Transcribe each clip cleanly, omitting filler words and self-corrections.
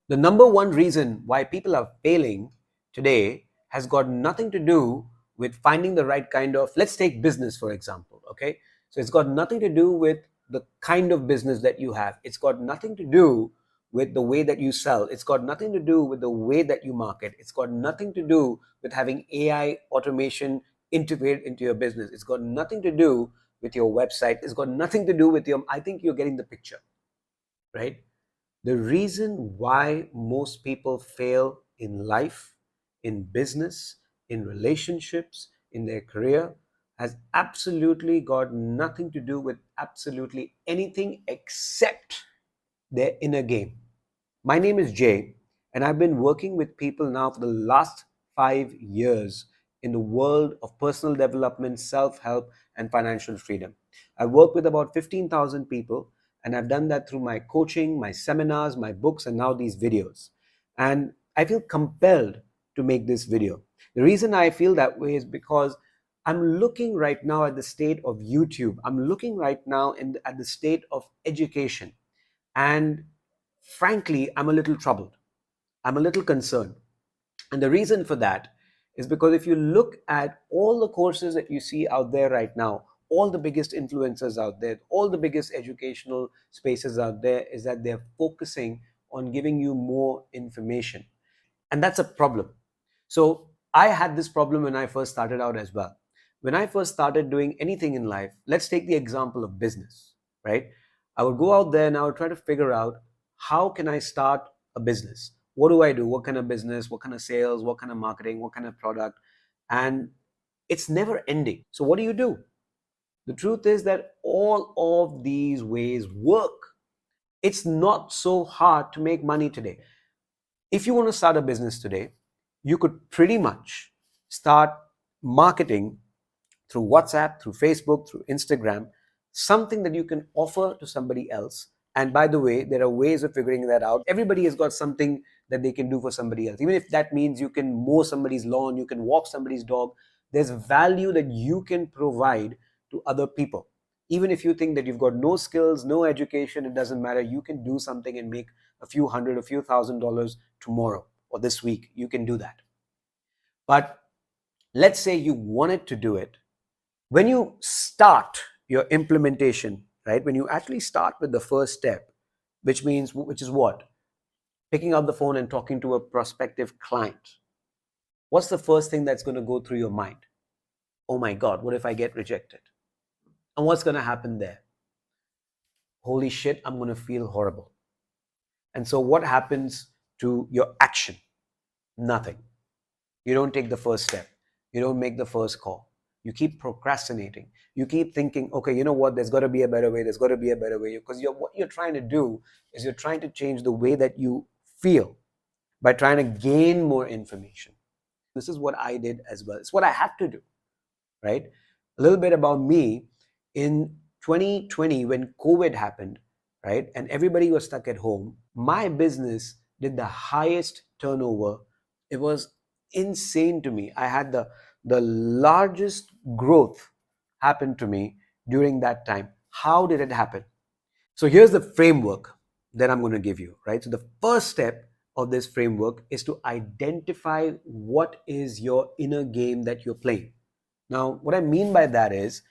The number one reason why people are failing today has got nothing to do with finding the right kind of, let's take business for example, okay? So it's got nothing to do with the kind of business that you have. It's got nothing to do with the way that you sell. It's got nothing to do with the way that you market. It's got nothing to do with having AI automation integrated into your business. It's got nothing to do with your website. It's got nothing to do with your, I think you're getting the picture, right? The reason why most people fail in life, in business, in relationships, in their career has absolutely got nothing to do with absolutely anything except their inner game. My name is Jay, and I've been working with people now for the last 5 years in the world of personal development, self help, and financial freedom. I work with about 15,000 people, and I've done that through my coaching, my seminars, my books, and now these videos. And I feel compelled to make this video. The reason I feel that way is because I'm looking right now at the state of YouTube. I'm looking right now at the state of education. And frankly, I'm a little troubled. I'm a little concerned. And the reason for that is because if you look at all the courses that you see out there right now, all the biggest influencers out there, all the biggest educational spaces out there, is that they're focusing on giving you more information. And that's a problem. So I had this problem when I first started out as well. When I first started doing anything in life, let's take the example of business, right? I would go out there and I would try to figure out, how can I start a business? What do I do? What kind of business? What kind of sales? What kind of marketing? What kind of product? And it's never ending. So what do? The truth is that all of these ways work. It's not so hard to make money today. If you want to start a business today, you could pretty much start marketing through WhatsApp, through Facebook, through Instagram, something that you can offer to somebody else. And by the way, there are ways of figuring that out. Everybody has got something that they can do for somebody else. Even if that means you can mow somebody's lawn, you can walk somebody's dog, there's value that you can provide to other people. Even if you think that you've got no skills, no education, it doesn't matter. You can do something and make a few hundred, a few $1,000s tomorrow or this week. You can do that. But let's say you wanted to do it. When you start your implementation, right, when you actually start with the first step, which is what? Picking up the phone and talking to a prospective client. What's the first thing that's going to go through your mind? Oh my God, what if I get rejected? And what's going to happen there? Holy shit, I'm going to feel horrible. And so what happens to your action? Nothing. You don't take the first step. You don't make the first call. You keep procrastinating. You keep thinking, okay, you know what? There's got to be a better way. There's got to be a better way. Because what you're trying to do is you're trying to change the way that you feel by trying to gain more information. This is what I did as well. It's what I had to do, right? A little bit about me. In 2020, when COVID happened, right, and everybody was stuck at home, my business did the highest turnover. It was insane to me. I had the largest growth happen to me during that time. How did it happen? So here's the framework that I'm going to give you, right? So the first step of this framework is to identify what is your inner game that you're playing. Now, what I mean by that is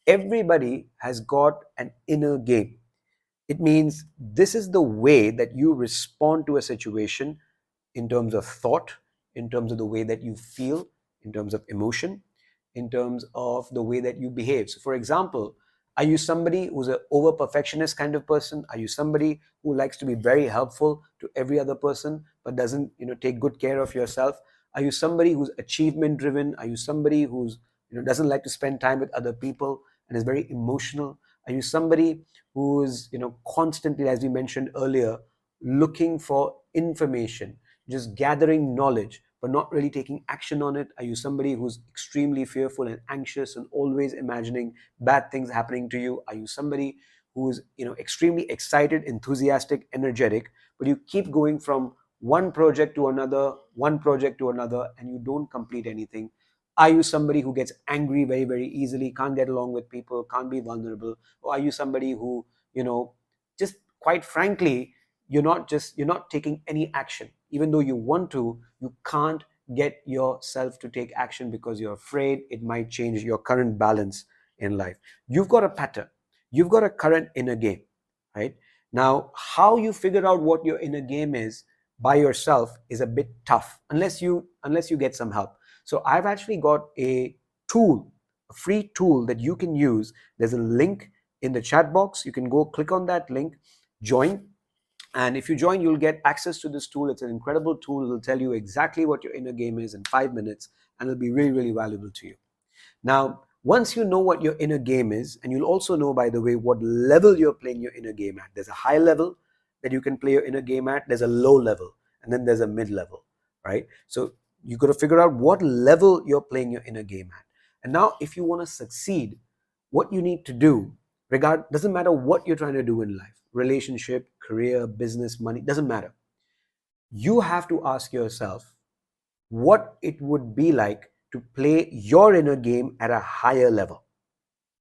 everybody has got an inner game. It means this is the way that you respond to a situation in terms of thought, in terms of the way that you feel, in terms of emotion, in terms of the way that you behave. So, for example, are you somebody who's an over perfectionist kind of person? Are you somebody who likes to be very helpful to every other person but doesn't, take good care of yourself? Are you somebody who's achievement driven? Are you somebody who's, doesn't like to spend time with other people and is very emotional? Are you somebody who's, constantly, as we mentioned earlier, looking for information, just gathering knowledge, but not really taking action on it? Are you somebody who's extremely fearful and anxious and always imagining bad things happening to you? Are you somebody who's, extremely excited, enthusiastic, energetic, but you keep going from one project to another, and you don't complete anything? Are you somebody who gets angry very, very easily, can't get along with people, can't be vulnerable? Or are you somebody who, just quite frankly, you're not taking any action. Even though you want to, you can't get yourself to take action because you're afraid it might change your current balance in life. You've got a pattern, you've got a current inner game, right? Now, how you figure out what your inner game is by yourself is a bit tough unless you get some help. So I've actually got a tool, a free tool that you can use. There's a link in the chat box. You can go click on that link, join, and if you join, you'll get access to this tool. It's an incredible tool. It'll tell you exactly what your inner game is in 5 minutes, and it'll be really, really valuable to you. Now, once you know what your inner game is, and you'll also know, by the way, what level you're playing your inner game at. There's a high level that you can play your inner game at, there's a low level, and then there's a mid level, right? So you've got to figure out what level you're playing your inner game at. And now, if you want to succeed, what you need to do, doesn't matter what you're trying to do in life, relationship, career, business, money, doesn't matter. You have to ask yourself what it would be like to play your inner game at a higher level.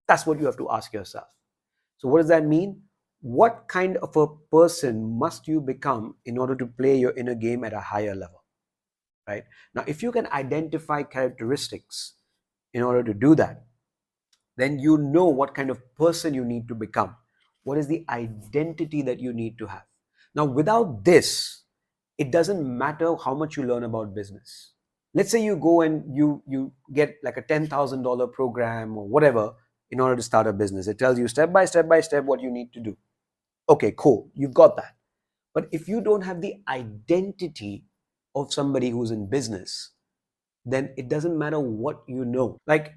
That's what you have to ask yourself. So, what does that mean? What kind of a person must you become in order to play your inner game at a higher level? Right? Now, if you can identify characteristics in order to do that, then you know what kind of person you need to become. What is the identity that you need to have? Now, without this, it doesn't matter how much you learn about business. Let's say you go and you get like a $10,000 program or whatever in order to start a business. It tells you step by step what you need to do. Okay, cool. You've got that. But if you don't have the identity of somebody who's in business, then it doesn't matter what you know. Like,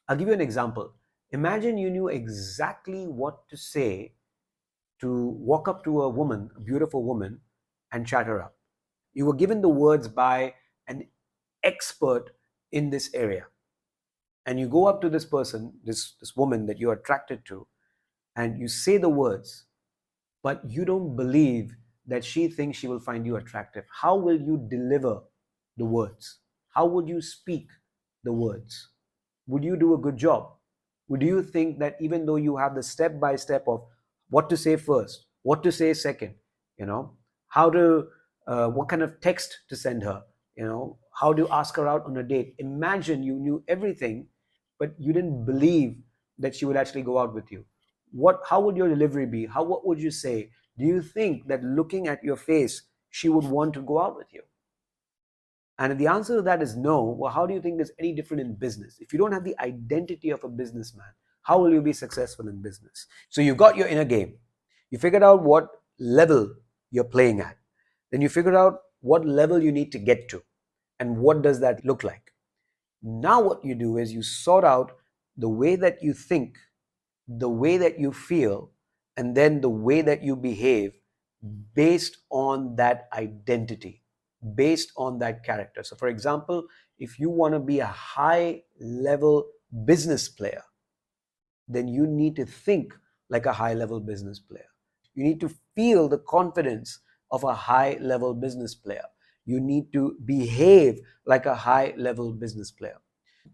I'll give you an example. Imagine you knew exactly what to say to walk up to a woman, a beautiful woman, and chat her up. You were given the words by an expert in this area. And you go up to this person, this woman that you're attracted to, and you say the words, but you don't believe that she thinks she will find you attractive. How will you deliver the words? How would you speak the words? Would you do a good job? Would you think that even though you have the step by step of what to say first, what to say second, you know, how to, what kind of text to send her, how to ask her out on a date? Imagine you knew everything, but you didn't believe that she would actually go out with you. How would your delivery be? What would you say? Do you think that looking at your face, she would want to go out with you? And if the answer to that is no, well, how do you think there's any different in business? If you don't have the identity of a businessman, how will you be successful in business? So you've got your inner game. You figured out what level you're playing at. Then you figured out what level you need to get to. And what does that look like? Now what you do is you sort out the way that you think, the way that you feel, and then the way that you behave based on that identity, based on that character. So, for example, if you want to be a high level business player, then you need to think like a high level business player. You need to feel the confidence of a high level business player. You need to behave like a high level business player.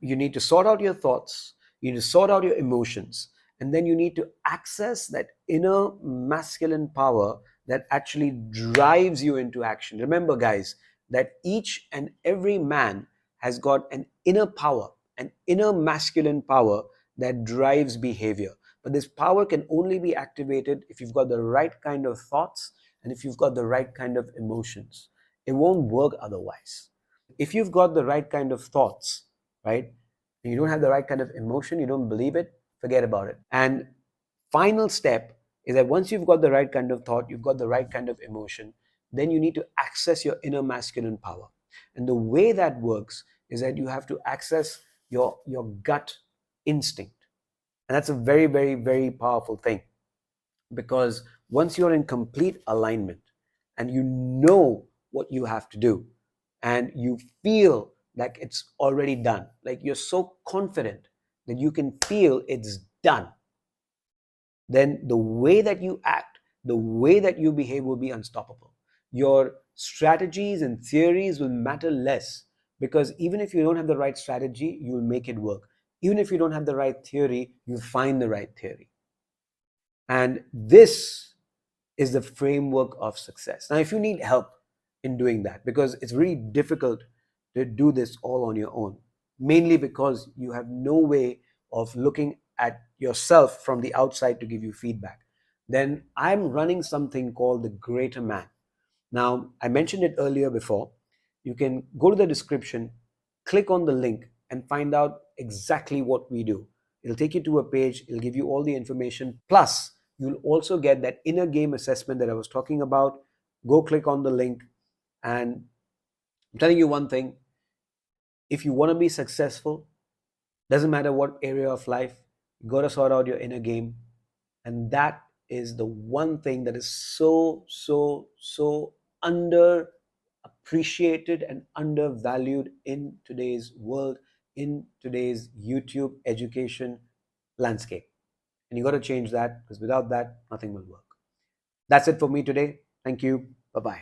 You need to sort out your thoughts, you need to sort out your emotions, and then you need to access that inner masculine power that actually drives you into action. Remember, guys, that each and every man has got an inner power, an inner masculine power that drives behavior. But this power can only be activated if you've got the right kind of thoughts and if you've got the right kind of emotions. It won't work otherwise. If you've got the right kind of thoughts, right, and you don't have the right kind of emotion, you don't believe it, forget about it. And final step is that once you've got the right kind of thought, you've got the right kind of emotion, then you need to access your inner masculine power. And the way that works is that you have to access your gut instinct. And that's a very, very, very powerful thing, because once you're in complete alignment and you know what you have to do and you feel like it's already done, like you're so confident that you can feel it's done, then the way that you act, the way that you behave will be unstoppable. Your strategies and theories will matter less, because even if you don't have the right strategy, you will make it work. Even if you don't have the right theory, you'll find the right theory. And this is the framework of success. Now, if you need help in doing that, because it's really difficult to do this all on your own, mainly because you have no way of looking at yourself from the outside to give you feedback, then I'm running something called the Greater Man. Now, I mentioned it earlier before. You can go to the description, click on the link, and find out exactly what we do. It'll take you to a page, it'll give you all the information. Plus, you'll also get that inner game assessment that I was talking about. Go click on the link. And I'm telling you one thing, if you want to be successful, doesn't matter what area of life, you got to sort out your inner game. And that is the one thing that is so under appreciated and undervalued in today's world, in today's YouTube education landscape. And you got to change that, because without that, nothing will work. That's it for me today. Thank you. Bye bye.